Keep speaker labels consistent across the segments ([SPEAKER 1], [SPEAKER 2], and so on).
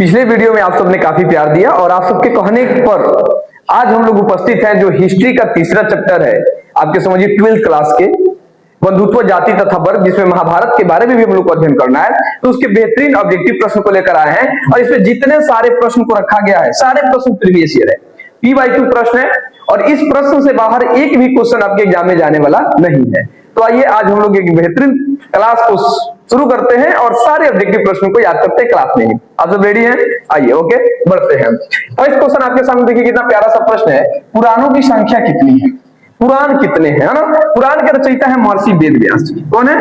[SPEAKER 1] पिछले वीडियो में आप सबने काफी प्यार दिया और आप सबके कहने पर आज हम लोग उपस्थित हैं जो हिस्ट्री का तीसरा चैप्टर है, आपके समझिए 12th क्लास के बंधुत्व जाति तथा वर्ग, जिसमें महाभारत के बारे में भी हम लोग को अध्ययन करना है। तो उसके बेहतरीन ऑब्जेक्टिव प्रश्न को लेकर आए हैं और इसमें जितने सारे प्रश्न को रखा गया है सारे प्रश्न प्रीवियस ईयर है, PYQ प्रश्न है और इस प्रश्न से बाहर एक भी क्वेश्चन आपके एग्जाम में जाने वाला नहीं है। तो आइए आज हम लोग एक बेहतरीन क्लास को शुरू करते हैं और सारे ऑब्जेक्टिव प्रश्नों को याद करते हैं क्लास में ही। आप सब रेडी हैं? आइए ओके बढ़ते हैं। फर्स्ट क्वेश्चन आपके सामने देखिए, कितना प्यारा सा प्रश्न है। पुराणों की संख्या कितनी है? पुराण कितने हैं, है ना? पुराण के रचयिता है महर्षि वेद व्यास जी। कौन है?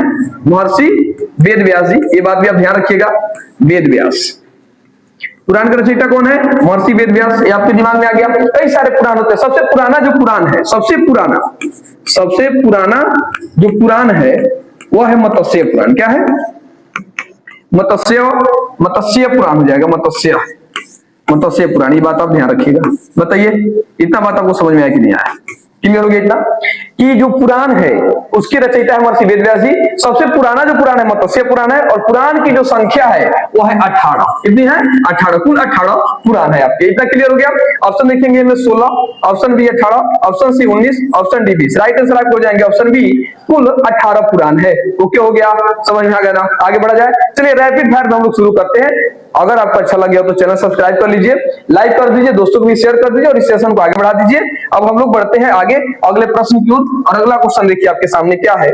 [SPEAKER 1] महर्षि वेद व्यास जी। ये बात भी आप ध्यान रखिएगा, वेद व्यास। पुराण का रचयिता कौन है? महर्षि वेद व्यास। ये आपके दिमाग में आ गया। कई सारे पुराण होते हैं, सबसे पुराना जो पुराण है, सबसे पुराना जो पुराण है वह है मत्स्य पुराण। क्या है? मत्स्य पुराण हो जाएगा, मत्स्य पुराण। ये बात आप ध्यान रखिएगा। बताइए इतना बात आपको समझ में आया कि नहीं आया? क्लियर हो गया इतना कि जो पुराण है उसके रचयिता है महर्षि वेद व्यास जी। सबसे पुराना जो पुराण है मत्स्य पुराण है और पुराण की जो संख्या है वो है 18। कितनी है? 18। कुल 18 पुराण है आपके। इतना क्लियर हो गया? ऑप्शन देखेंगे इनमें 16, option B 18, option C 19, option D 20। Right answer आपको हो जाएंगे ऑप्शन बी, कुल 18 पुराण है। ओके हो गया? समझ में आ गया ना? आगे बढ़ा जाए। चलिए रैपिड फायर में हम लोग शुरू करते हैं। अगर आपको अच्छा लगे तो चैनल सब्सक्राइब कर लीजिए, लाइक कर दीजिए, दोस्तों को भी शेयर कर दीजिए और इस सेशन को आगे बढ़ा दीजिए। अब हम लोग बढ़ते हैं आगे अगले प्रश्न की ओर और अगला क्वेश्चन देखिए आपके सामने क्या है।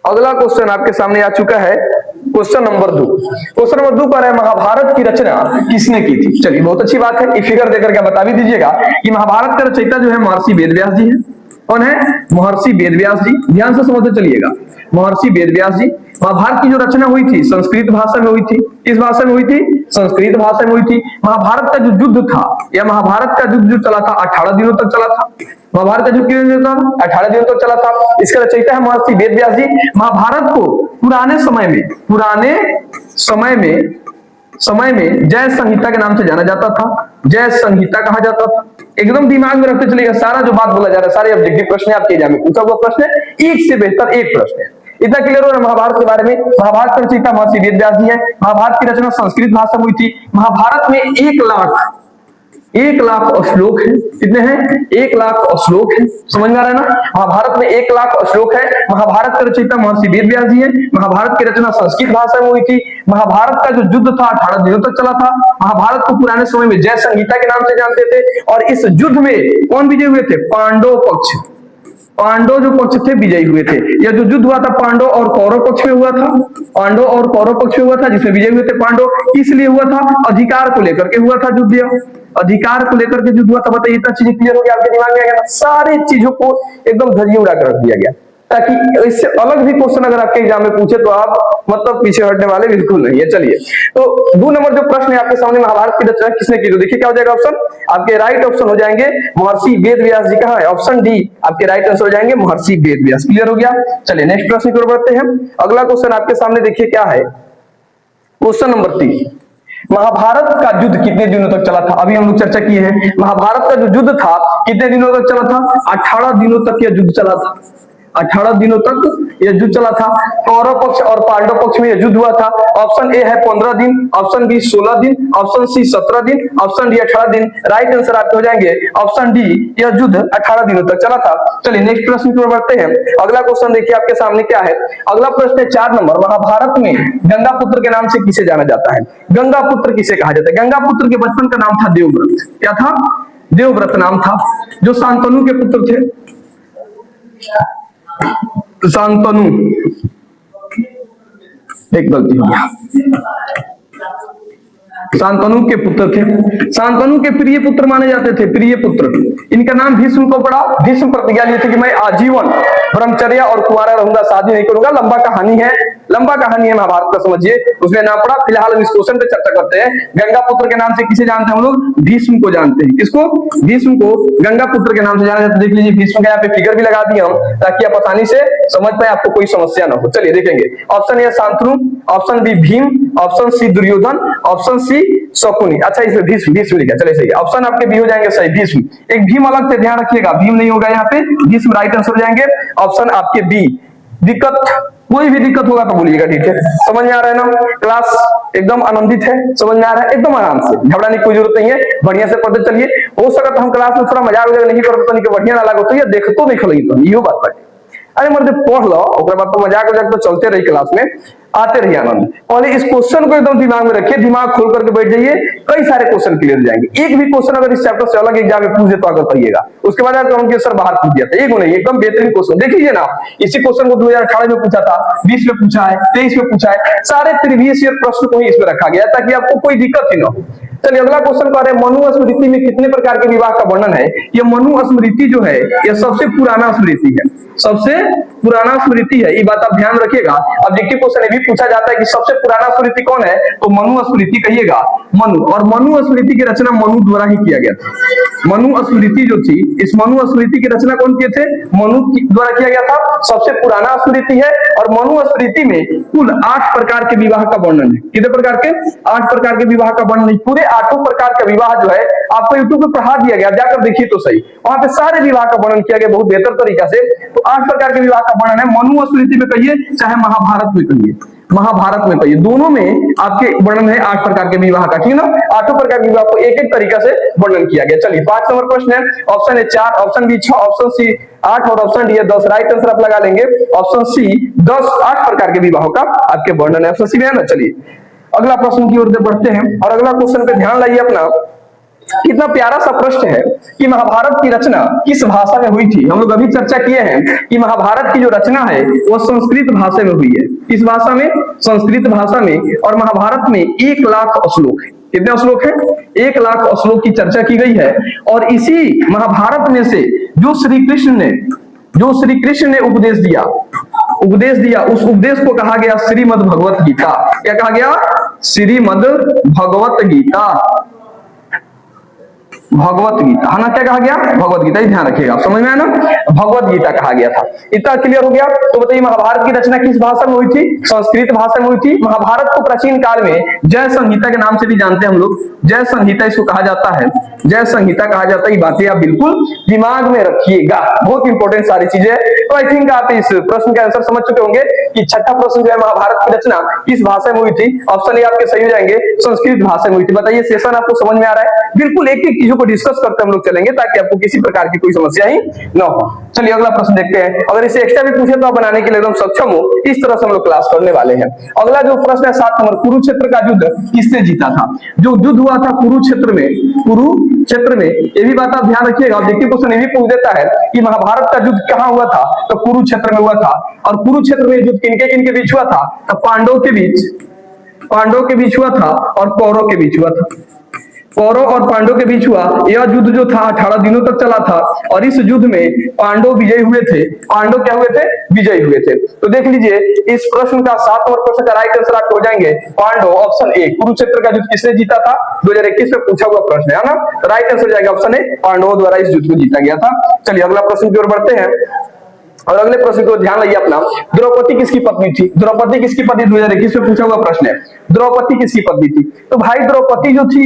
[SPEAKER 1] अगला क्वेश्चन आपके सामने आ चुका है, क्वेश्चन नंबर 2। क्वेश्चन नंबर 2 पर है महाभारत की रचना किसने की थी? चलिए बहुत अच्छी बात है। ये फिगर देकर क्या बता भी दीजिएगा कि महाभारत का रचयिता जो है महर्षि वेद व्यास जी है। कौन है? महर्षि वेद व्यास जी। ध्यान से समझते चलिएगा, महर्षि वेद व्यास जी। महाभारत की जो रचना हुई थी संस्कृत भाषा में हुई थी। किस भाषा में हुई थी? संस्कृत भाषा में हुई थी। महाभारत का जो युद्ध था या महाभारत का युद्ध जो चला था 18 दिनों तक चला था। महाभारत का युद्ध कितने दिनों तक? 18 दिनों तक चला था। इसका रचयिता है महर्षि वेद व्यास जी। महाभारत को पुराने समय में जय संहिता के नाम से जाना जाता था। जय संहिता कहा जाता था। एकदम दिमाग में रखते चलिएगा, सारा जो बात बोला जा रहा है सारे ऑब्जेक्टिव प्रश्न है आपके एग्जाम में पूछा हुआ प्रश्न है, एक से बेहतर एक प्रश्न है। इतना क्लियर हो रहा है महाभारत के बारे में। महाभारत का रचयिता महर्षि वेद व्यास जी है। महाभारत की रचना संस्कृत भाषा में हुई थी। महाभारत में 1 लाख श्लोक है। कितने हैं? 1 लाख श्लोक है। समझ में आ रहा है ना? महाभारत में 1 लाख श्लोक है। महाभारत का रचयिता महर्षि वेद व्यास जी है। महाभारत की रचना संस्कृत भाषा में हुई थी। महाभारत का जो युद्ध था 18 दिनों तक चला था। महाभारत को पुराने समय में जय संहिता के नाम से जानते थे और इस युद्ध में कौन विजयी हुए थे? पांडव जो पक्ष थे विजयी हुए थे। यह जो युद्ध हुआ था पांडव और कौरव पक्ष में हुआ था। पांडव और कौरव पक्ष में हुआ था, जिसमें विजयी हुए थे पांडव। इसलिए हुआ था अधिकार को लेकर के हुआ था युद्ध। अधिकार को लेकर के युद्ध हुआ था। बताइए इतना चीजें क्लियर हो गया आपके दिमाग में आ गया? सारी चीजों को एकदम धजिया उड़ा कर रख दिया गया ताकि इससे अलग भी क्वेश्चन अगर आपके एग्जाम में पूछे तो आप मतलब पीछे हटने वाले बिल्कुल नहीं है। चलिए तो 2 नंबर जो प्रश्न है आपके सामने, महाभारत की रचना किसने की? तो देखिए क्या हो जाएगा ऑप्शन आपके राइट ऑप्शन हो जाएंगे महर्षि वेद व्यास जी। कहां है? ऑप्शन डी आपके राइट आंसर हो जाएंगे महर्षि वेद व्यास। क्लियर हो गया? चलिए नेक्स्ट प्रश्न की ओर बढ़ते हैं। अगला क्वेश्चन आपके सामने देखिए क्या है, क्वेश्चन नंबर 3। महाभारत का युद्ध कितने दिनों तक चला था? अभी हम लोग चर्चा किए हैं महाभारत का जो युद्ध था कितने दिनों तक चला था? 18 दिनों तक यह युद्ध चला था। 18 दिनों तक यह युद्ध चला था। कौरव पक्ष और पांडव पक्ष में यह युद्ध हुआ था। ऑप्शन ए है 15 दिन, ऑप्शन बी 16 दिन, ऑप्शन सी 17 दिन, ऑप्शन डी 18 दिन। राइट आंसर आपके हो जाएंगे ऑप्शन डी, यह युद्ध 18 दिनों तक चला था। चलिए नेक्स्ट प्रश्न की ओर बढ़ते हैं। अगला क्वेश्चन देखिए आपके सामने क्या है। अगला प्रश्न है 4 नंबर। महाभारत में गंगा पुत्र के नाम से किसे जाना जाता है? गंगा पुत्र किसे कहा जाता है? गंगा पुत्र के बचपन का नाम था देवव्रत। क्या था? देवव्रत नाम था। जो शांतनु के पुत्र थे, शांतनु, एक गलती हो गया, शांतनु के पुत्र थे। शांतनु के प्रिय पुत्र माने जाते थे, प्रिय पुत्र। इनका नाम भीष्म को पड़ा। भीष्म प्रतिज्ञा लिए थे कि मैं आजीवन ब्रह्मचर्य और कुंवारा रहूंगा, शादी नहीं करूंगा। लंबा कहानी है महाभारत का, समझिए उसमें नाम पड़ा। फिलहाल हम इस क्वेश्चन पे चर्चा करते हैं। गंगा पुत्र के नाम से किसे जानते हैं हम लोग? भीष्म को जानते हैं। किसको? भीष्म को गंगा पुत्र के नाम से जाना जाता है। देख लीजिए भीष्म का यहाँ पे फिगर भी लगा दिया हम ताकि आप आसानी से समझ पाए, आपको कोई समस्या ना हो। चलिए देखेंगे option A Shantanu, option B Bhim, option C Duryodhan, option C Shakuni. अच्छा इसमें भीष्म लिखा, चलिए सही है। ऑप्शन आपके बी हो जाएंगे सही, भीष्म। एक भीम अलग से ध्यान रखिएगा, भीम नहीं होगा यहाँ पे, भीष्म राइट आंसर हो जाएंगे। ऑप्शन आपके बी विकट कोई भी दिक्कत होगा तो बोलिएगा, ठीक है। समझ में आ रहा है ना? क्लास एकदम आनंदित है, समझ में आ रहा है, एकदम आराम से, घबराने की कोई जरूरत नहीं है, बढ़िया से पढ़ते चलिए। हो सका तो हम क्लास में थोड़ा मजाक वगैरह नहीं करते, तो बढ़िया ना लागो तो ये देख तो नहीं लगी तो यो बात है। अरे मर्द पढ़ लो, ओकरे बाद तो मजाक वजाक तो चलते रही, क्लास में आते रहिए आनंद। पहले इस क्वेश्चन को एकदम दिमाग में रखिए, दिमाग खोल करके बैठ जाइए, कई सारे क्वेश्चन क्लियर हो जाएंगे। एक भी क्वेश्चन अगर इस चैप्टर से अलग एग्जाम में पूछे तो आगे पढ़िएगा, उसके बाद कौन के सर बाहर पूछ दिया था, एक नहीं, एकदम बेहतरीन क्वेश्चन देख लीजिए ना। इसी क्वेश्चन को 2018 में पूछा था, 20 में पूछा है, 23 में पूछा है, सारे प्रीवियस ईयर प्रश्न को ही इसमें रखा गया ताकि आपको कोई दिक्कत ही ना हो। चलिए अगला क्वेश्चन कह रहे हैं, मनु स्मृति में कितने प्रकार के विवाह का वर्णन है? ये मनु स्मृति जो है यह सबसे पुराना स्मृति है, सबसे पुराना स्मृति है, ये बात आप ध्यान रखिएगा। ऑब्जेक्टिव क्वेश्चन ये भी पूछा जाता है कि सबसे पुराना स्मृति कौन है, तो मनु स्मृति कहिएगा, मनु। और मनु स्मृति की रचना मनु द्वारा ही किया गया था। मनु स्मृति जो थी, इस मनु स्मृति की रचना कौन किए थे? मनु द्वारा किया गया था, सबसे पुराना स्मृति है। और मनु स्मृति में कुल 8 प्रकार के विवाह का वर्णन है। कितने प्रकार के? 8 प्रकार के विवाह का वर्णन है। पूरे 8 प्रकार का विवाह जो है आपको यूट्यूब पे पढ़ा दिया गया, जाकर देखिए तो सही, वहां पे सारे विवाह का वर्णन किया गया बहुत बेहतर तरीका से। तो 8 प्रकार के विवाह का वर्णन है, मनु स्मृति में कहिए चाहे महाभारत में कहिए, महाभारत में कहिए, दोनों में आपके वर्णन है 8 प्रकार के विवाह का, ठीक है ना। 8 प्रकार के विवाह को एक एक तरीका से वर्णन किया गया। चलिए 5 नंबर प्रश्न है, option A 4, option B 6, option C 8 और ऑप्शन डी 10। राइट आंसर आप लगा लेंगे ऑप्शन सी 10, 8 प्रकार के विवाहों का आपके वर्णन है, ऑप्शन सी में है ना। चलिए अगला प्रश्न की ओर बढ़ते हैं, और अगला क्वेश्चन पे ध्यान लाइए अपना। कितना प्यारा सा प्रश्न है कि महाभारत की रचना किस भाषा में हुई थी। हम लोग अभी चर्चा किए हैं कि महाभारत की जो रचना है वो संस्कृत भाषा में हुई है। किस भाषा में? संस्कृत भाषा में। और महाभारत में 1 लाख श्लोक है। कितने श्लोक है? 1 लाख श्लोक की चर्चा की गई है। और इसी महाभारत में से जो श्री कृष्ण ने उपदेश दिया, उस उपदेश को कहा गया श्रीमद् भगवत गीता। क्या कहा गया? श्रीमद् भगवत गीता, भगवत गीता, है ना। क्या कहा गया? भगवत गीता, ही ध्यान रखिएगा, समझ में आया ना। भगवत गीता कहा गया था। इतना क्लियर हो गया। तो बताइए महाभारत की रचना किस भाषा में हुई थी? संस्कृत भाषा में हुई थी। महाभारत को प्राचीन काल में जय संहिता के नाम से भी जानते हैं हम लोग, जय संहिता इसको कहा जाता है, जय संहिता कहा जाता है। ये बातें आप बिल्कुल दिमाग में रखिएगा, बहुत इंपॉर्टेंट सारी चीजें। तो आई थिंक आप इस प्रश्न का आंसर समझ चुके होंगे कि छठा प्रश्न जो है महाभारत की रचना किस भाषा में हुई थी। ऑप्शन ए आपके सही हो जाएंगे, संस्कृत भाषा में हुई थी। बताइए सेशन आपको समझ में आ रहा है? बिल्कुल एक एक चीजों को डिस्कस करते हम लोग चलेंगे ताकि आपको किसी प्रकार की कोई समस्या ही न हो। चलिए अगला प्रश्न देखते हैं। अगर इसे एक्स्ट्रा भी पूछे तो आप बनाने के लिए एकदम सक्षम हो, इस तरह से हम लोग क्लास करने वाले हैं। अगला जो प्रश्न है 7 नंबर, कुरुक्षेत्र का युद्ध किसने जीता था? जो युद्ध हुआ था कुरुक्षेत्र में, ये भी बात आप ध्यान रखिएगा। ऑब्जेक्टिव क्वेश्चन ये भी पूछ देता है कि महाभारत का युद्ध कहां हुआ था, तो कुरुक्षेत्र में हुआ था। और कुरुक्षेत्र में युद्ध किनके बीच हुआ था? तो पांडवों के बीच हुआ था और कौरव के बीच हुआ था। कौरव और पांडव के बीच हुआ यह युद्ध जो था 18 दिनों तक चला था। और इस युद्ध में पांडव विजयी हुए थे। पांडव क्या हुए थे? विजयी हुए थे। तो देख लीजिए इस प्रश्न का 7 नंबर प्रश्न का राइट आंसर आपको हो जाएंगे पांडव, ऑप्शन ए। कुरुक्षेत्र का युद्ध किसने जीता था? 2021 में पूछा हुआ प्रश्न है ना। तो राइट आंसर जाएगा ऑप्शन ए, पांडवों द्वारा इस युद्ध को जीता गया था। चलिए अगला प्रश्न की ओर बढ़ते हैं, और अगले प्रश्न को ध्यान लाइए अपना। द्रौपदी किसकी पत्नी थी? द्रौपदी किसकी पत्नी? 2021 में पूछा हुआ प्रश्न है, द्रौपदी किसकी पत्नी थी? तो भाई द्रौपदी जो थी,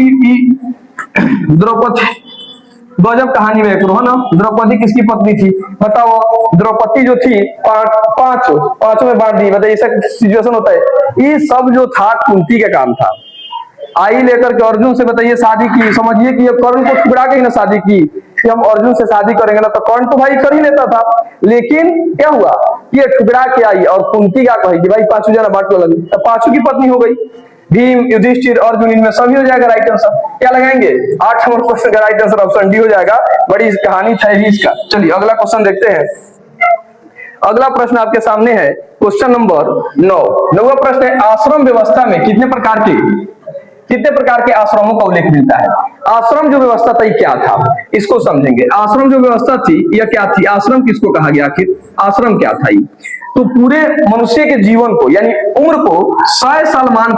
[SPEAKER 1] द्रौपदी गजब कहानी में करो, है ना। द्रौपदी किसकी पत्नी थी बताओ? द्रौपदी जो थी पांचों में बांट दी। बताइए ऐसा सिचुएशन होता है। ये सब जो था कुंती का काम था। आई लेकर के अर्जुन से बताइए शादी की। समझिए कि ये कर्ण को ठुकरा के ही ना शादी की, कि हम अर्जुन से शादी करेंगे ना, तो कर्ण तो भाई कर ही लेता था। लेकिन क्या हुआ? ये ठुकरा के आई और कुंती क्या कहेगी? भाई 5 जना बांट लो, तो 5 की पत्नी हो गई। भीम, युधिष्ठिर, अर्जुन, इनमें सभी हो जाएगा राइट आंसर। क्या लगाएंगे? 8 नंबर क्वेश्चन का राइट आंसर ऑप्शन डी हो जाएगा। बड़ी कहानी था इसका। चलिए अगला क्वेश्चन देखते हैं। अगला प्रश्न आपके सामने है क्वेश्चन नंबर 9। 9वां प्रश्न है, आश्रम व्यवस्था में कितने प्रकार के आश्रमों का उल्लेख मिलता है? आश्रम जो व्यवस्था थी क्या था, इसको समझेंगे। आश्रम जो व्यवस्था थी यह क्या थी? आश्रम किसको कहा गया? आखिर आश्रम क्या था? तो पूरे मनुष्य के जीवन को यानी उम्र को 100 साल मान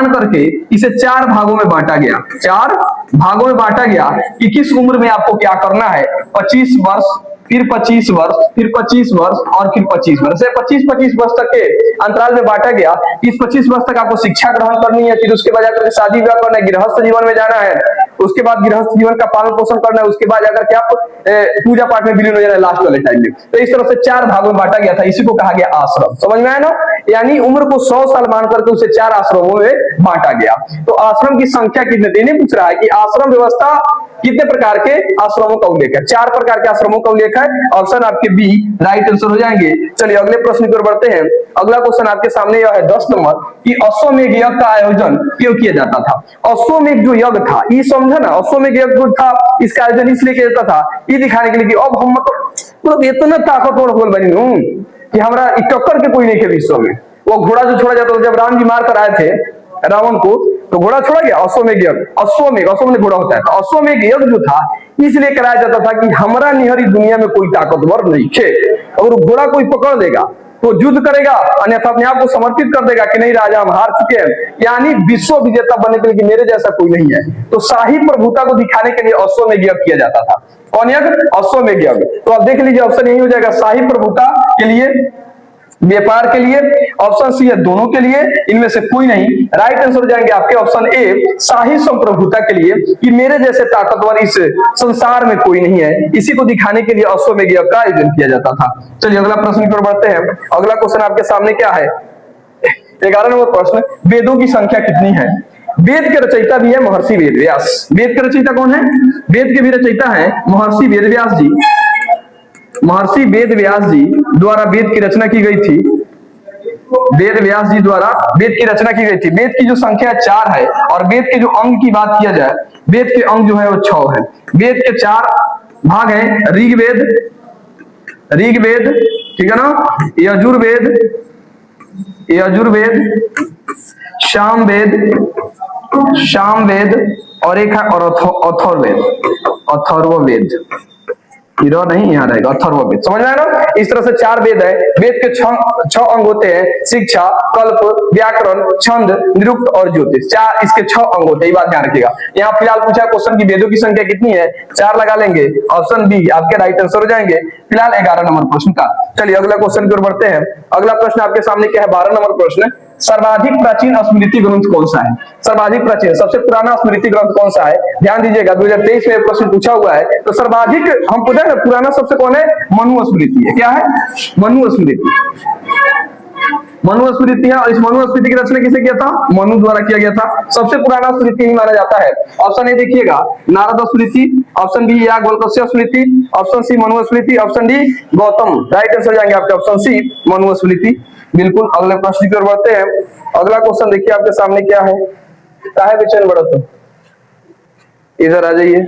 [SPEAKER 1] करके इसे 4 भागों में बांटा गया। 4 भागों में बांटा गया कि किस उम्र में आपको क्या करना है। 25 वर्ष, फिर 25 वर्ष, फिर 25 वर्ष और फिर 25 वर्ष, 25 वर्ष तक के अंतराल में बांटा गया। इस 25 वर्ष तक आपको शिक्षा ग्रहण करनी है, फिर उसके बाद जाकर शादी विवाह करना है, गृहस्थ जीवन में जाना है, उसके बाद गृहस्थ जीवन का पालन पोषण करना है, उसके बाद जाकर के आप पूजा पाठ में विलीन हो जाना है लास्ट वाले टाइम में। तो इस तरह से 4 भागों में बांटा गया था, इसी को कहा गया आश्रम। समझ में आया ना? यानी उम्र को 100 साल मान करके उसे 4 आश्रमों में बांटा गया। तो आश्रम की संख्या कितने देने पूछ रहा है कि आश्रम व्यवस्था कितने प्रकार के आश्रमों का उल्लेख है? 4 प्रकार के आश्रमों का उल्लेख है। ऑप्शन आपके बी राइट आंसर हो जाएंगे। चलिए अगले प्रश्न की ओर बढ़ते हैं। अगला क्वेश्चन आपके सामने यह है 10 नंबर कि अश्वमेध यज्ञ का आयोजन क्यों किया जाता था? अश्वमेध जो यज्ञ था, ये समझा ना, अश्वमेध यज्ञ जो था इसका आयोजन इसलिए किया जाता था ये दिखाने के लिए कि अब हम मतलब इतना ताकतवर हो बनी हूं कि हमारा टक्कर के कोई नहीं के विश्व में। वो घोड़ा जो छोड़ा जाता था जब राम जी मार कर आए थे रावण को, तो घोड़ा छोड़ा गया अश्वमेध यज्ञ। अश्वमेध घोड़ा होता है, तो अश्वमेध यज्ञ जो था इसलिए कराया जाता था कि हमारा निहरी दुनिया में कोई ताकतवर नहीं है, और घोड़ा कोई पकड़ देगा तो युद्ध करेगा, अन्यथा अपने आप को समर्पित कर देगा कि नहीं राजा हम हार चुके हैं, यानी विश्व विजेता बनने के लिए कि मेरे जैसा कोई नहीं है। तो शाही प्रभुता को दिखाने के लिए अश्वमेध यज्ञ किया जाता था। कौन यज्ञ? अश्वमेध यज्ञ। तो आप देख लीजिए ऑप्शन यही हो जाएगा, शाही प्रभुता के लिए, व्यापार के लिए। ऑप्शन सी है दोनों के लिए, इनमें से कोई नहीं। राइट आंसर हो जाएंगे आपके ऑप्शन ए शाही संप्रभुता के लिए कि मेरे जैसे ताकतवर इस संसार में कोई नहीं है, इसी को दिखाने के लिए अश्वमेध यज्ञ का आयोजन किया जाता था। चलिए अगला प्रश्न की ओर बढ़ते हैं। अगला क्वेश्चन आपके सामने क्या है? 11 नंबर प्रश्न, वेदों की संख्या कितनी है? वेद के रचयिता भी है महर्षि वेद व्यास। वेद के रचयिता कौन है? वेद के भी रचयिता है महर्षि वेद व्यास जी। महर्षि वेद व्यास जी द्वारा वेद की रचना की गई थी। वेद व्यास जी द्वारा वेद की रचना की गई थी। वेद की जो संख्या 4 है, और वेद के जो अंग की बात किया जाए, वेद के अंग जो है वो 6 है। वेद के 4 भाग हैं, ऋग्वेद, ठीक है ना, यजुर्वेद, सामवेद, और एक है अथर्ववेद। नहीं यहाँ रहेगा अथर्ववेद। समझ में आया ना? इस तरह से 4 वेद है। वेद के 6 अंग होते हैं, शिक्षा, कल्प, व्याकरण, छंद, निरुक्त और ज्योतिष। 4 इसके 6 अंग होते हैं, ये बात ध्यान रखिएगा। यहाँ फिलहाल पूछा क्वेश्चन की वेदों की संख्या कितनी है, 4 लगा लेंगे, ऑप्शन बी आपके राइट आंसर हो जाएंगे। फिलहाल 11 नंबर प्रश्न का। चलिए अगला क्वेश्चन की ओर बढ़ते हैं। अगला प्रश्न आपके सामने क्या है? 12 नंबर प्रश्न, सर्वाधिक प्राचीन स्मृति ग्रंथ कौन सा है? सर्वाधिक प्राचीन, सबसे पुराना स्मृति ग्रंथ कौन सा है? ध्यान दीजिएगा, 2023 में प्रश्न पूछा हुआ है। तो सर्वाधिक हम पूछा ना, पुराना सबसे कौन है? मनुस्मृति है। क्या है? मनुस्मृति। मनुस्मृति है, और इस मनुस्मृति की रचना किसे किया था? मनु द्वारा किया गया था। सबसे पुराना स्मृति ही माना जाता है। ऑप्शन ए देखिएगा Narad Smriti, option B Yajnavalkya Smriti, option C Manusmriti, option D Gautam. Right answer जाएंगे आपके ऑप्शन सी मनुस्मृति। बिल्कुल। अगले प्रश्न की ओर बढ़ते हैं। अगला क्वेश्चन देखिए आपके सामने क्या है? काहे बेचैन बड़ा तो इधर आ जाइए।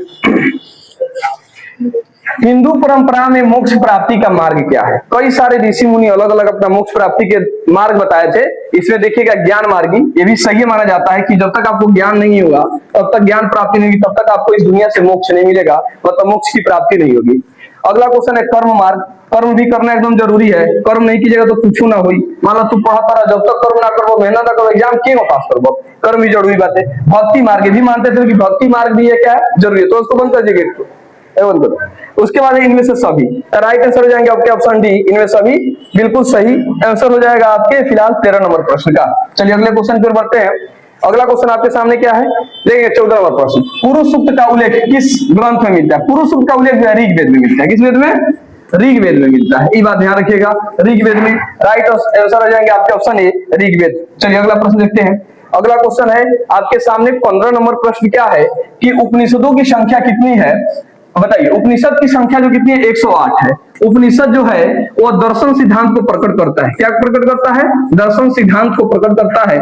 [SPEAKER 1] हिंदू परंपरा में मोक्ष प्राप्ति का मार्ग क्या है? कई सारे ऋषि मुनि अलग अलग अपना मोक्ष प्राप्ति के मार्ग बताए थे। इसमें देखिएगा ज्ञान मार्गी, ये भी सही माना जाता है कि जब तक आपको ज्ञान नहीं होगा, तब तक ज्ञान प्राप्ति नहीं होगी, तब तक आपको इस दुनिया से मोक्ष नहीं मिलेगा, मतलब मोक्ष की प्राप्ति नहीं होगी। अगला क्वेश्चन है कर्म मार्ग। कर्म भी करना एकदम जरूरी है। कर्म नहीं कीजिएगा तो कुछ ना हुई। मान लो तू पढ़ता रहा, जब तक कर्म ना करो, मेहनत ना करो, एग्जाम क्यों पास करो? कर्म भी जरूरी बात है। भक्ति मार्ग भी मानते थे कि भक्ति मार्ग भी है क्या है? जरूरी है, तो उसको बंद कर दीजिए। उसके बाद इनमें से सभी। राइट आंसर हो जाएंगे आपके ऑप्शन डी, इनमें सभी। बिल्कुल सही आंसर हो जाएगा आपके फिलहाल 13 नंबर प्रश्न का। चलिए अगले क्वेश्चन पर बढ़ते हैं। अगला क्वेश्चन आपके सामने क्या है? देखिए 14 नंबर प्रश्न, पुरुष सूक्त का उल्लेख किस ग्रंथ में मिलता है? पुरुष सूक्त का उल्लेख जो है ऋग्वेद में मिलता है। किस वेद में? ऋग्वेद में मिलता है। ये बात ध्यान रखिएगा, ऋग्वेद में। राइट आंसर हो जाएंगे आपके ऑप्शन ए ऋग्वेद। चलिए अगला प्रश्न देखते हैं। अगला क्वेश्चन है आपके सामने 15 नंबर प्रश्न क्या है कि उपनिषदों की संख्या कितनी है? बताइए। उपनिषद की संख्या जो कितनी है? 108 है। उपनिषद जो है वो दर्शन सिद्धांत को प्रकट करता है। क्या प्रकट करता है? दर्शन सिद्धांत को प्रकट करता है।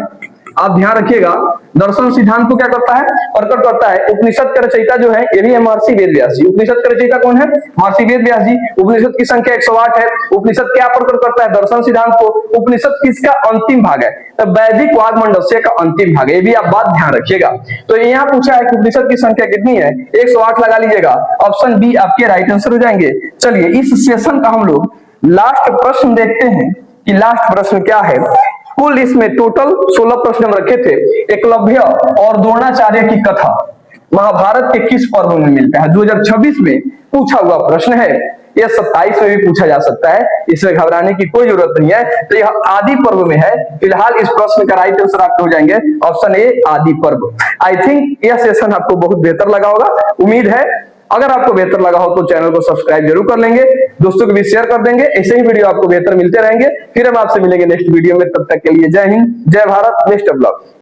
[SPEAKER 1] आप ध्यान रखिएगा, दर्शन सिद्धांत को क्या करता है? प्रकट करता है। उपनिषद के रचयिता जो है ये भी है महर्षि वेद व्यास जी। उपनिषद के रचयिता कौन है? महर्षि वेद व्यास जी। उपनिषद की संख्या 108 है। उपनिषद क्या प्रकट करता है? दर्शन सिद्धांत को। उपनिषद किसका अंतिम भाग है? तो वैदिक वाग्मंडस्य का अंतिम भाग है। ये भी आप बात ध्यान रखिएगा। तो यहाँ पूछा है कि उपनिषद की संख्या कितनी है? 108 लगा लीजिएगा, ऑप्शन बी आपके राइट आंसर हो जाएंगे। चलिए इस सेशन का हम लोग लास्ट प्रश्न देखते हैं कि लास्ट प्रश्न क्या है। कुल इसमें टोटल 16 प्रश्न हम रखे थे। एकलव्य और द्रोणाचार्य की कथा महाभारत के किस पर्व में मिलता है? 2026 में पूछा हुआ प्रश्न है। यह 27 में भी पूछा जा सकता है, इसमें घबराने की कोई जरूरत नहीं है। तो यह आदि पर्व में है। फिलहाल इस प्रश्न का राइट आंसर आपके हो जाएंगे ऑप्शन ए आदि पर्व। आई थिंक यह सेशन आपको बहुत बेहतर लगा होगा, उम्मीद है। अगर आपको बेहतर लगा हो तो चैनल को सब्सक्राइब जरूर कर लेंगे, दोस्तों को भी शेयर कर देंगे। ऐसे ही वीडियो आपको बेहतर मिलते रहेंगे। फिर हम आपसे मिलेंगे नेक्स्ट वीडियो में, तब तक के लिए जय हिंद, जय भारत। Next blog.